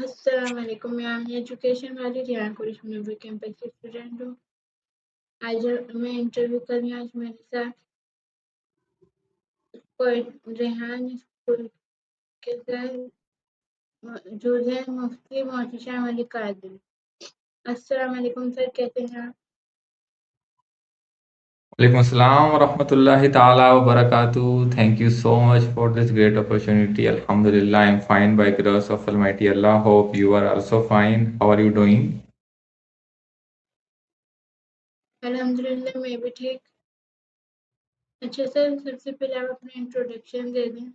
अस्सलाम वालेकुम, मैं एजुकेशन वाली रियान कुरैशी नबी कैंपस की स्टूडेंट हूँ। आज मैं इंटरव्यू कर रही हूँ। आज मेरे साथ रेहान स्कूल के सर मौजूद हैं, मुफ्ती मोहतशम अली कादरी। अस्सलाम वालेकुम सर, कैसे हैं आप? Walaikum Assalam wa rahmatullahi ta'ala wa barakatuh. Thank you so much for this great opportunity. Alhamdulillah, I'm fine by grace of Almighty Allah. Hope you are also fine. How are you doing? अल्हम्दुलिल्लाह, मैं भी ठीक। अच्छा sir, सबसे पहले आप अपना introduction दे दें।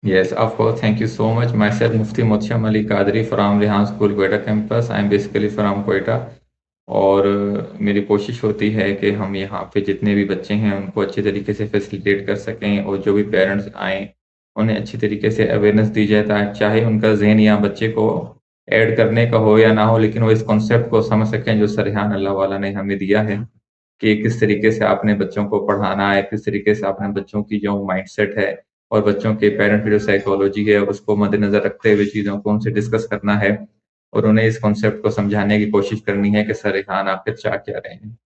Yes, of course. Thank you so much. Myself, Mufti Motsham Ali Qadri from Rehan School, Quetta campus. I'm basically from Quetta. और मेरी कोशिश होती है कि हम यहाँ पे जितने भी बच्चे हैं उनको अच्छे तरीके से फैसिलिटेट कर सकें, और जो भी पेरेंट्स आएँ उन्हें अच्छी तरीके से अवेयरनेस दी जाए, ताकि चाहे उनका ज़हन यहाँ बच्चे को ऐड करने का हो या ना हो, लेकिन वो इस कॉन्सेप्ट को समझ सकें जो सरहान अल्लाह वाला ने हमें दिया है कि किस तरीके से आपने बच्चों को पढ़ाना है, किस तरीके से आपने बच्चों की जो माइंडसेट है और बच्चों के पेरेंट की जो साइकोलॉजी है उसको मद्देनजर रखते हुए चीज़ों को उनसे डिस्कस करना है, और उन्हें इस कॉन्सेप्ट को समझाने की कोशिश करनी है कि सर रिहान आखिर चाह क्या रहे हैं।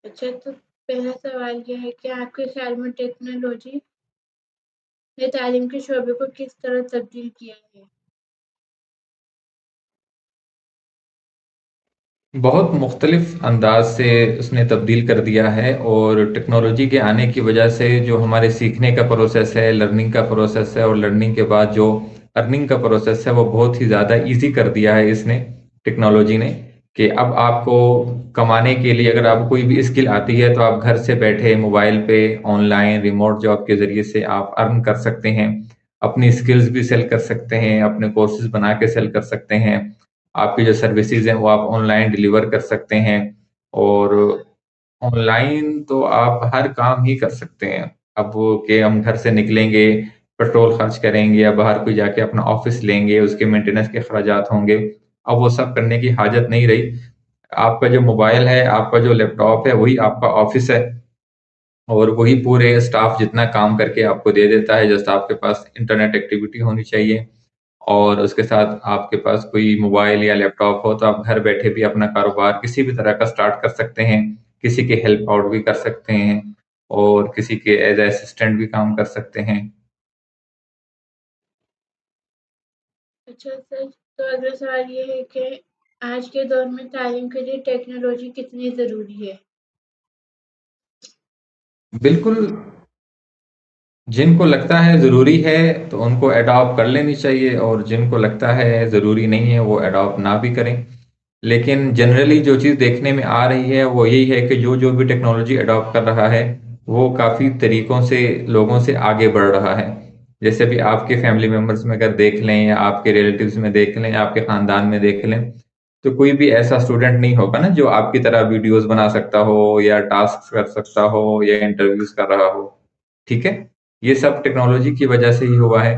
अच्छा, तो पहला सवाल ये है कि आपके ख्याल में टेक्नोलॉजी ने तालीम के शोबे को किस तरह तब्दील किया है? बहुत मुख्तलिफ अंदाज से उसने तब्दील कर दिया है, और टेक्नोलॉजी के आने की वजह से जो हमारे सीखने का प्रोसेस है, लर्निंग का प्रोसेस है, और लर्निंग के बाद जो अर्निंग का प्रोसेस है वो बहुत ही ज़्यादा इजी कर दिया है इसने, टेक्नोलॉजी ने। कि अब आपको कमाने के लिए अगर आपको कोई भी स्किल आती है तो आप घर से बैठे मोबाइल पे ऑनलाइन रिमोट जॉब के ज़रिए से आप अर्न कर सकते हैं, अपनी स्किल्स भी सेल कर सकते हैं, अपने कोर्सेज बना के सेल कर सकते हैं, आपकी जो सर्विसेज हैं वो आप ऑनलाइन डिलीवर कर सकते हैं, और ऑनलाइन तो आप हर काम ही कर सकते हैं। अब वो कि हम घर से निकलेंगे, पेट्रोल खर्च करेंगे या बाहर कोई जाके अपना ऑफिस लेंगे, उसके मेंटेनेंस के खर्चात होंगे, अब वो सब करने की हाजत नहीं रही। आपका जो मोबाइल है, आपका जो लैपटॉप है, वही आपका ऑफिस है, और वही पूरे स्टाफ जितना काम करके आपको दे देता है। जस्ट आपके पास इंटरनेट एक्टिविटी होनी चाहिए, और उसके साथ आपके पास कोई मोबाइल या लैपटॉप हो तो आप घर बैठे भी अपना कारोबार किसी भी तरह का स्टार्ट कर सकते हैं, किसी की हेल्प आउट भी कर सकते हैं, और किसी के एज असिस्टेंट भी काम कर सकते हैं। अच्छा सर, तो अगला सवाल ये है कि आज के दौर में तालीम के लिए टेक्नोलॉजी कितनी ज़रूरी है? बिल्कुल, जिनको लगता है ज़रूरी है तो उनको अडॉप्ट कर लेनी चाहिए, और जिनको लगता है ज़रूरी नहीं है वो अडॉप्ट ना भी करें। लेकिन जनरली जो चीज़ देखने में आ रही है वो यही है कि जो जो भी टेक्नोलॉजी अडॉप्ट कर रहा है वो काफ़ी तरीकों से लोगों से आगे बढ़ रहा है। जैसे भी आपके फैमिली मेम्बर्स में अगर देख लें, या आपके रिलेटिव्स में देख लें, या आपके ख़ानदान में देख लें, तो कोई भी ऐसा स्टूडेंट नहीं होगा ना जो आपकी तरह वीडियोस बना सकता हो, या टास्क कर सकता हो, या इंटरव्यूज कर रहा हो। ठीक है, ये सब टेक्नोलॉजी की वजह से ही हुआ है।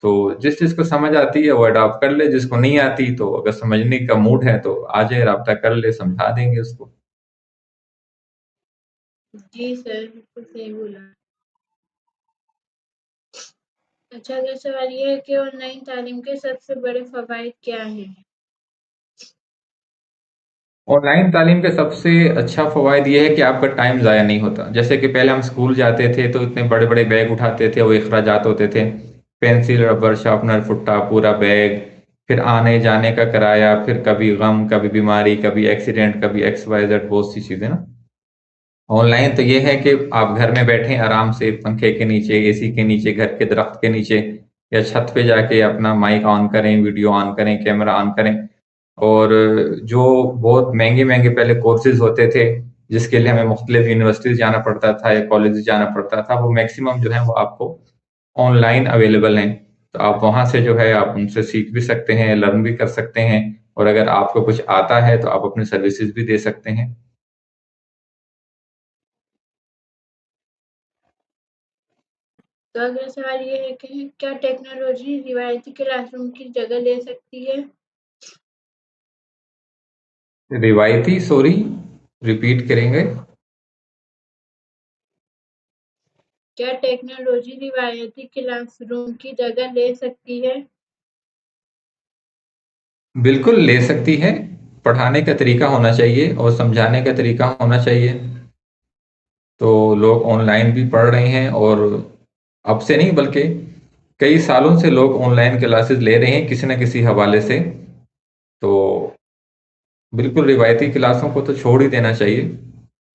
तो जिस चीज को समझ आती है वो अडॉप्ट कर ले, जिसको नहीं आती तो अगर समझने का मूड है तो आ जाए, राब्ता कर ले, समझा देंगे उसको। जी सर, बिल्कुल सही बोला। अच्छा, अगला सवाल ये है कि ऑनलाइन तालीम के सबसे बड़े फ़वाइद क्या हैं? ऑनलाइन तालीम के सबसे अच्छा फ़वाद ये है कि आपका टाइम ज़ाया नहीं होता। जैसे कि पहले हम स्कूल जाते थे तो इतने बड़े बड़े बैग उठाते थे, वो अखराजात होते थे, पेंसिल रबर शार्पनर फुट्टा पूरा बैग, फिर आने जाने का किराया, फिर कभी गम, कभी बीमारी, कभी एक्सीडेंट, कभी एक्स वाई जेड, बहुत सी चीज़ें ना। ऑनलाइन तो ये है कि आप घर में बैठे आराम से पंखे के नीचे, एसी के नीचे, घर के दरख्त के नीचे, या छत पे जाके अपना माइक ऑन करें, वीडियो ऑन करें, कैमरा ऑन करें। और जो बहुत महंगे महंगे पहले कोर्सेज होते थे जिसके लिए हमें मुख्तलिफ यूनिवर्सिटीज जाना पड़ता था या कॉलेज जाना पड़ता था, वो मैक्सिमम जो है वो आपको ऑनलाइन अवेलेबल हैं। तो आप वहां से जो है आप उनसे सीख भी सकते हैं, लर्न भी कर सकते हैं, और अगर आपको कुछ आता है तो आप अपनी सर्विसेज भी दे सकते हैं। तो अगला सवाल ये है कि क्या टेक्नोलॉजी रिवायती क्लासरूम की जगह ले सकती है? रिवायती, सॉरी, रिपीट करेंगे? क्या टेक्नोलॉजी रिवायती क्लासरूम की जगह ले सकती है? बिल्कुल ले सकती है। पढ़ाने का तरीका होना चाहिए और समझाने का तरीका होना चाहिए। तो लोग ऑनलाइन भी पढ़ रहे हैं और अब से नहीं बल्कि कई सालों से लोग ऑनलाइन क्लासेस ले रहे हैं किसी न किसी हवाले से। तो बिल्कुल रिवायती क्लासों को तो छोड़ ही देना चाहिए,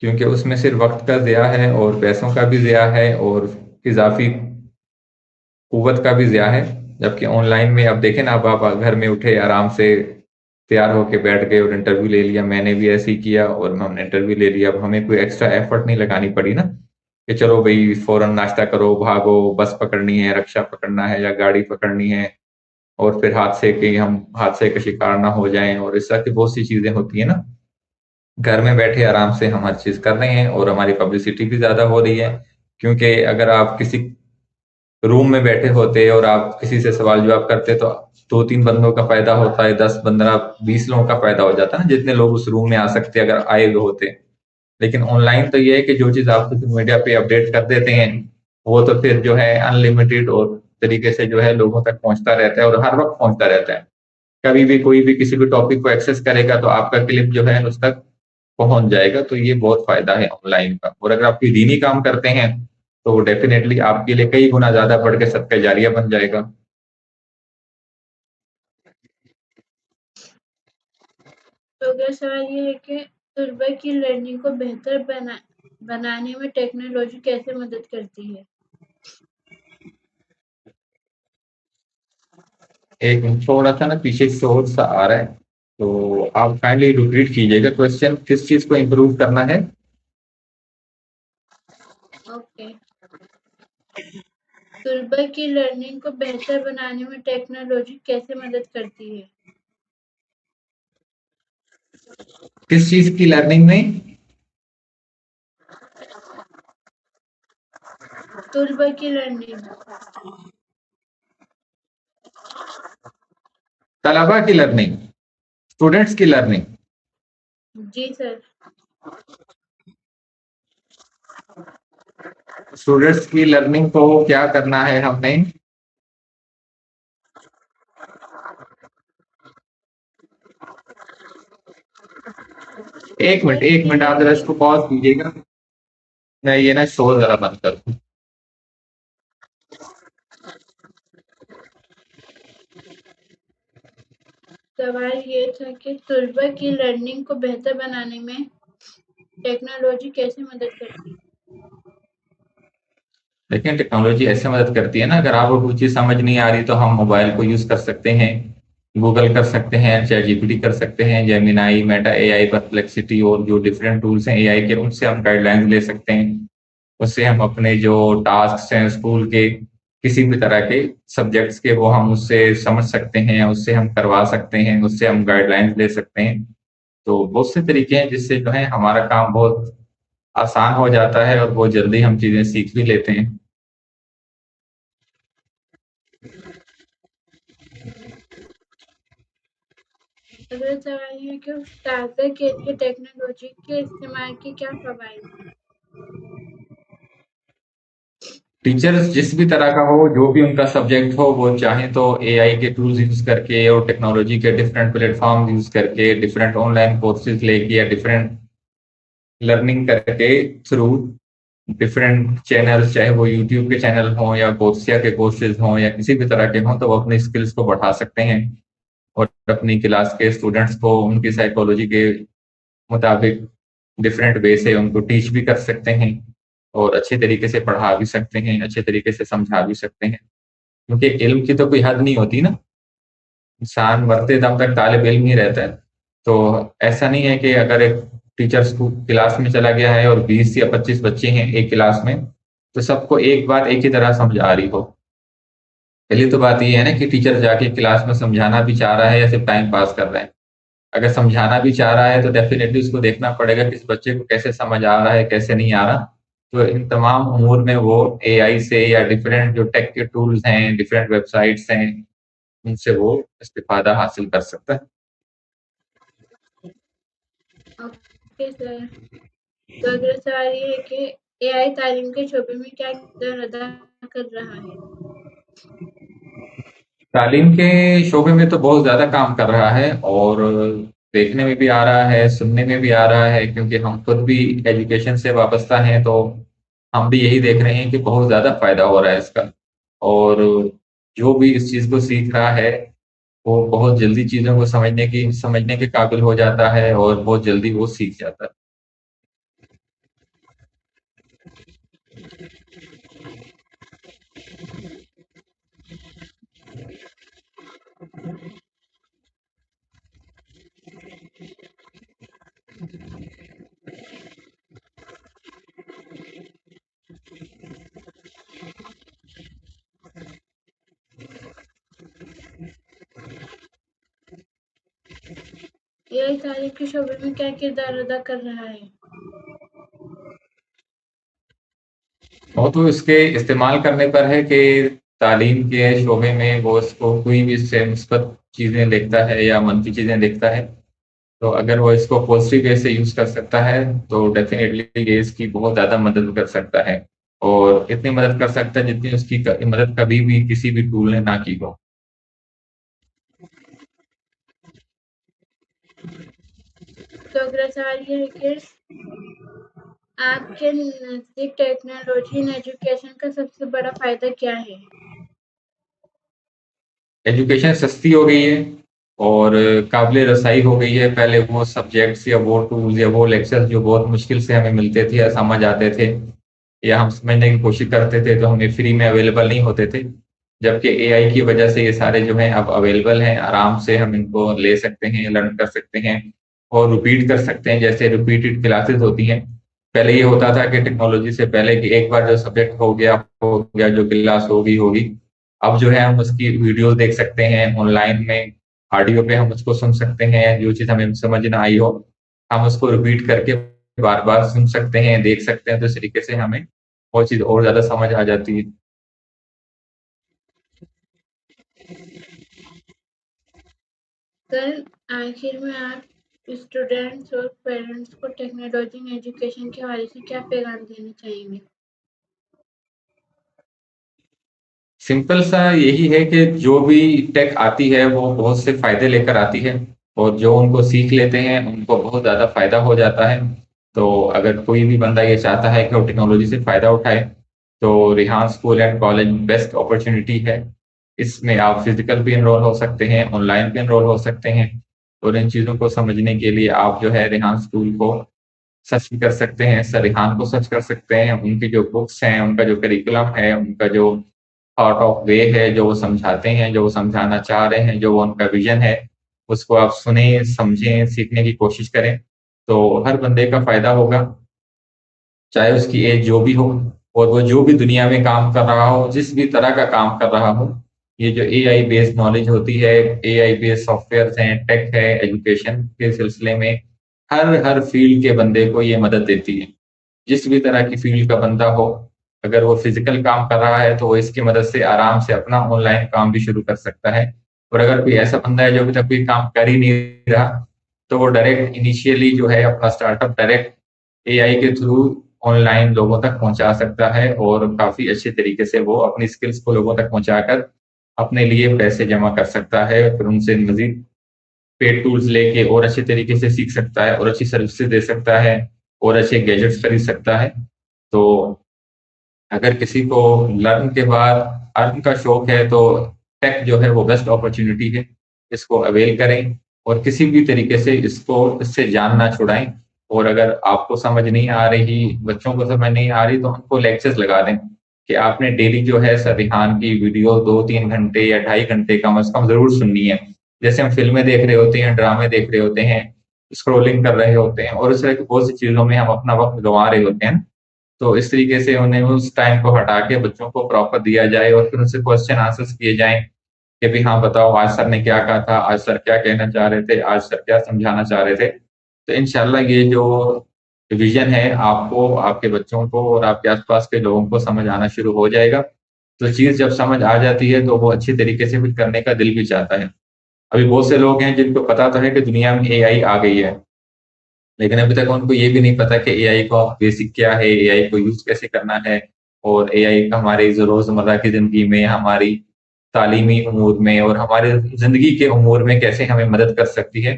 क्योंकि उसमें सिर्फ वक्त का ज़िया है और पैसों का भी ज़िया है और इजाफी कुव्वत का भी ज़िया है। जबकि ऑनलाइन में अब देखें ना, अब आप घर में उठे आराम से तैयार होके बैठ गए और इंटरव्यू ले लिया। मैंने भी ऐसे ही किया और हमने इंटरव्यू ले लिया। अब हमें कोई एक्स्ट्रा एफर्ट नहीं लगानी पड़ी ना, कि चलो भाई फौरन नाश्ता करो, भागो, बस पकड़नी है, रिक्शा पकड़ना है या गाड़ी पकड़नी है, और फिर हादसे के हम हादसे का शिकार ना हो जाएं। और इस तरह की बहुत सी चीजें होती है ना। घर में बैठे आराम से हम हर चीज कर रहे हैं और हमारी पब्लिसिटी भी ज्यादा हो रही है। क्योंकि अगर आप किसी रूम में बैठे होते और आप किसी से सवाल जवाब करते तो दो तीन बंदों का फायदा होता है, 10 15 20 लोगों का फायदा हो जाता है ना, जितने लोग उस रूम में आ सकते अगर आए हुए होते। लेकिन ऑनलाइन तो ये है कि जो चीज आप सोशल मीडिया पे अपडेट कर देते हैं, वो तो फिर जो है अनलिमिटेड और तरीके से जो है लोगों तक पहुंचता रहता है और हर वक्त पहुंचता रहता है। कभी भी कोई भी किसी भी टॉपिक को एक्सेस करेगा तो आपका क्लिप जो है उस तक पहुंच जाएगा। तो ये बहुत फायदा है ऑनलाइन का। और अगर आप कोई दीनी काम करते हैं तो डेफिनेटली आपके लिए कई गुना ज्यादा बढ़ के सदका जारिया बन जाएगा। तो अगला सवाल ये है कि तलबा की लर्निंग को बेहतर बनाने में टेक्नोलॉजी कैसे मदद करती है? एक थोड़ा सा ना पीछे शोर सा आ रहा है, तो आप काइंडली रिपीट कीजिएगा क्वेश्चन, किस चीज को इम्प्रूव करना है। ओके। तलबा की लर्निंग को बेहतर बनाने में टेक्नोलॉजी कैसे मदद करती है? किस चीज की लर्निंग में? तलबा की लर्निंग। तलबा की लर्निंग, स्टूडेंट्स की लर्निंग। जी सर। स्टूडेंट्स की लर्निंग को क्या करना है हमने? तलबा एक की मिनट आप जरा लर्निंग। इसको पॉज कीजिएगा। मैं ये ना शोर जरा बंद कर दूं। सवाल ये था कि तलबा की लर्निंग को बेहतर बनाने में टेक्नोलॉजी कैसे मदद करती है? देखिए टेक्नोलॉजी ऐसे मदद करती है ना, अगर आपको कुछ चीज समझ नहीं आ रही तो हम मोबाइल को यूज कर सकते हैं, गूगल कर सकते हैं, चैट जीपीटी कर सकते हैं, जेमिनाई, मेटा एआई, परप्लेक्सिटी और जो डिफरेंट टूल्स हैं एआई के, उनसे हम गाइडलाइंस ले सकते हैं। उससे हम अपने जो टास्क हैं स्कूल के, किसी भी तरह के सब्जेक्ट्स के, वो हम उससे समझ सकते हैं, उससे हम करवा सकते हैं, उससे हम गाइडलाइंस ले सकते हैं। तो बहुत से तरीके हैं जिससे जो है हमारा काम बहुत आसान हो जाता है और बहुत जल्दी हम चीजें सीख भी लेते हैं। अगला सवाल ये है कि उस्ताद के लिए टेक्नोलॉजी के इस्तेमाल के क्या फायदे हैं? टीचर्स जिस भी तरह का हो, जो भी उनका सब्जेक्ट हो, वो चाहे तो एआई के टूल्स यूज करके और टेक्नोलॉजी के डिफरेंट प्लेटफॉर्म यूज करके, डिफरेंट ऑनलाइन कोर्सेज लेके या डिफरेंट लर्निंग करके थ्रू डिफरेंट चैनल्स, चाहे वो यूट्यूब के चैनल हों या कोर्सिया के कोर्सेज हों या किसी भी तरह के हों, तो वो अपनी स्किल्स को बढ़ा सकते हैं और अपनी क्लास के स्टूडेंट्स को उनकी साइकोलॉजी के मुताबिक डिफरेंट वे से उनको टीच भी कर सकते हैं और अच्छे तरीके से पढ़ा भी सकते हैं, अच्छे तरीके से समझा भी सकते हैं। क्योंकि इल्म की तो कोई हद नहीं होती ना, इंसान मरते दम तक तालिब इल्म ही रहता है। तो ऐसा नहीं है कि अगर एक टीचर स्कूल क्लास में चला गया है और 20 या 25 बच्चे हैं एक क्लास में, तो सबको एक बात एक ही तरह समझ आ रही हो। पहली तो बात ये है ना कि टीचर जाके क्लास में समझाना भी चाह रहा है या सिर्फ टाइम पास कर रहा है। अगर समझाना भी चाह रहा है तो डेफिनेटली उसको देखना पड़ेगा कि इस बच्चे को कैसे समझ आ रहा है, कैसे नहीं आ रहा। तो इन तमाम उमूर में वो एआई से या डिफरेंट जो टेक के टूल्स हैं, डिफरेंट वेबसाइट्स हैं, उनसे वो इस्तिफादा हासिल कर सकता है। Okay sir. तो अगला सवाल ये है कि एआई तालीम के शोबे में क्या किरदार अदा कर रहा है? तालीम के शोबे में तो बहुत ज़्यादा काम कर रहा है, और देखने में भी आ रहा है, सुनने में भी आ रहा है, क्योंकि हम खुद भी एजुकेशन से वाबस्ता हैं, तो हम भी यही देख रहे हैं कि बहुत ज़्यादा फ़ायदा हो रहा है इसका। और जो भी इस चीज़ को सीख रहा है, वो बहुत जल्दी चीज़ों को समझने के काबिल हो जाता है, और बहुत जल्दी वो सीख जाता है। एआई तालीम के शोबे में क्या किरदार अदा कर रहा है? वो तो इसके इस्तेमाल करने पर है कि तालीम के शोबे में वो इसको कोई भी इससे मुस्बत चीज़ें देखता है या मनफी चीज़ें देखता है, तो अगर वो इसको पॉजिटिव वे से यूज़ कर सकता है, तो डेफ़िनेटली ये इसकी बहुत ज़्यादा मदद कर सकता है, और इतनी मदद कर सकता है जितनी उसकी मदद कभी भी किसी भी टूल ने ना की हो। तो अगला सवाल ये है कि आपके नज़दीक टेक्नोलॉजी इन एजुकेशन का सबसे बड़ा फ़ायदा क्या है? एजुकेशन सस्ती हो गई है, और काबिल रसाई हो गई है। पहले वो सब्जेक्ट्स या वो टूल्स या वो लेक्चर्स जो बहुत मुश्किल से हमें मिलते थे या समझ आते थे, या हम समझने की कोशिश करते थे, तो हमें फ्री में अवेलेबल नहीं होते थे। जबकि एआई की वजह से ये सारे जो हैं अब अवेलेबल हैं, आराम से हम इनको ले सकते हैं, लर्न कर सकते हैं, और रिपीट कर सकते हैं, जैसे रिपीटेड क्लासेस होती हैं। पहले ये होता था कि टेक्नोलॉजी से पहले कि एक बार जो सब्जेक्ट हो गया, जो क्लास होगी। अब जो है हम उसकी वीडियो देख सकते हैं ऑनलाइन में, ऑडियो पे हम उसको सुन सकते हैं, जो चीज़ हमें समझ ना आई हो, हम उसको रिपीट करके बार-बार सुन सकते हैं, देख सकते हैं, तो इस तरीके से हमें वो चीज़ और ज़्यादा समझ आ जाती है। सर, आखिर में आप स्टूडेंट्स और पेरेंट्स को टेक्नोलॉजी इन एजुकेशन के हवाले से क्या पैगाम देना चाहेंगे? सिंपल सा यही है कि जो भी टेक आती है वो बहुत से फायदे लेकर आती है, और जो उनको सीख लेते हैं उनको बहुत ज़्यादा फायदा हो जाता है। तो अगर कोई भी बंदा ये चाहता है कि वो टेक्नोलॉजी से फायदा उठाए, तो Rihan school and college best opportunity है। इसमें आप फिजिकल भी एनरोल हो सकते हैं, ऑनलाइन भी एनरोल हो सकते हैं, और इन चीज़ों को समझने के लिए आप जो है रिहान स्कूल को सर्च भी कर सकते हैं, सर रिहान को सर्च कर सकते हैं। उनकी जो बुक्स हैं, उनका जो करिकुलम है, उनका जो थॉट ऑफ वे है, जो वो समझाते हैं, जो वो समझाना चाह रहे हैं, जो वो उनका विज़न है, उसको आप सुनें, समझें, सीखने की कोशिश करें, तो हर बंदे का फ़ायदा होगा, चाहे उसकी एज जो भी हो, और वो जो भी दुनिया में काम कर रहा हो, जिस भी तरह का काम कर रहा हो। ये जो एआई बेस्ड नॉलेज होती है, एआई बेस्ड सॉफ्टवेयर्स हैं, टेक है, एजुकेशन के सिलसिले में हर फील्ड के बंदे को ये मदद देती है। जिस भी तरह की फील्ड का बंदा हो, अगर वो फिजिकल काम कर रहा है, तो वो इसकी मदद से आराम से अपना ऑनलाइन काम भी शुरू कर सकता है। और अगर कोई ऐसा बंदा है जो अभी तक कोई काम कर ही नहीं रहा, तो वो डायरेक्ट इनिशियली जो है अपना स्टार्टअप डायरेक्ट एआई के थ्रू ऑनलाइन लोगों तक पहुंचा सकता है, और काफी अच्छे तरीके से वो अपनी स्किल्स को लोगों तक पहुंचाकर अपने लिए पैसे जमा कर सकता है, फिर उनसे मजीद पेड टूल्स लेके और अच्छे तरीके से सीख सकता है, और अच्छी सर्विसेज दे सकता है, और अच्छे गैजेट्स खरीद सकता है। तो अगर किसी को लर्न के बाद अर्न का शौक है, तो टेक जो है वो बेस्ट अपॉर्चुनिटी है। इसको अवेल करें, और किसी भी तरीके से इससे जान ना छुड़ाएं। और अगर आपको समझ नहीं आ रही, बच्चों को समझ नहीं आ रही, तो उनको लेक्चर्स लगा दें कि आपने डेली जो है सर रिहान की वीडियो 2-3 घंटे या 2.5 घंटे कम से कम ज़रूर सुननी है। जैसे हम फ़िल्में देख रहे होते हैं, ड्रामे देख रहे होते हैं, स्क्रॉलिंग कर रहे होते हैं, और इस तरह की बहुत सी चीज़ों में हम अपना वक़्त गँवा रहे होते हैं। तो इस तरीके से उन्हें उस टाइम को हटा के बच्चों को प्रॉपर दिया जाए, और फिर उनसे क्वेश्चन आंसर्स किए जाएँ कि भई हाँ, बताओ आज सर ने क्या कहा था, आज सर क्या कहना चाह रहे थे, आज सर क्या समझाना चाह रहे थे। तो इंशाअल्लाह ये जो विज़न है आपको, आपके बच्चों को और आपके आस-पास के लोगों को समझ आना शुरू हो जाएगा। तो चीज़ जब समझ आ जाती है, तो वो अच्छी तरीके से फिर करने का दिल भी चाहता है। अभी बहुत से लोग हैं जिनको पता तो है कि दुनिया में एआई आ गई है, लेकिन अभी तक उनको ये भी नहीं पता कि एआई का बेसिक क्या है, एआई को यूज कैसे करना है, और एआई हमारे रोजमर्रा की जिंदगी में, हमारी तालीमी उमूर में और हमारे जिंदगी के उमूर में कैसे हमें मदद कर सकती है।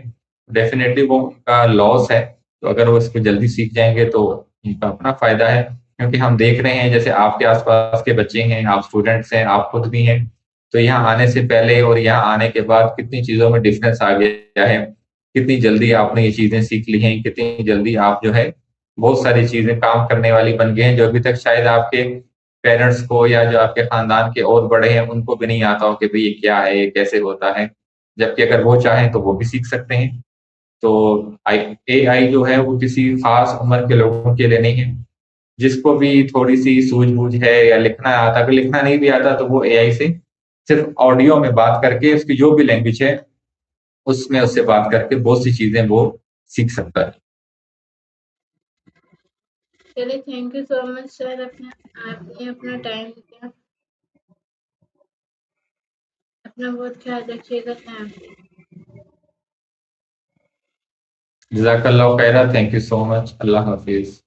डेफिनेटली वो उनका लॉस है, तो अगर वो इसको जल्दी सीख जाएंगे तो उनका अपना फायदा है। क्योंकि हम देख रहे हैं जैसे आपके आसपास के बच्चे हैं, आप स्टूडेंट्स हैं, आप खुद भी हैं, तो यहाँ आने से पहले और यहाँ आने के बाद कितनी चीजों में डिफरेंस आ गया है। कितनी जल्दी आपने ये चीजें सीख ली हैं, कितनी जल्दी आप जो है बहुत सारी चीजें काम करने वाली बन गए हैं, जो अभी तक शायद आपके पेरेंट्स को या जो आपके खानदान के और बड़े हैं उनको भी नहीं आता हो कि भाई ये क्या है, ये कैसे होता है। जबकि अगर वो चाहें तो वो भी सीख सकते हैं। तो एआई जो है वो किसी खास उम्र के लोगों के लिए नहीं है। जिसको भी थोड़ी सी सूझबूझ है या लिखना आता, अगर लिखना नहीं भी आता तो वो एआई से सिर्फ ऑडियो में बात करके उसकी जो भी लैंग्वेज है उसमें उससे बात करके बहुत सी चीजें वो सीख सकता है। चलिए, thank you so much sir, आपने अपना टाइम दिया। अपना बहुत ख्याल रखिएगा। Thank you. जजाकल्लाह खैरा, थैंक यू सो मच, अल्लाह हाफिज।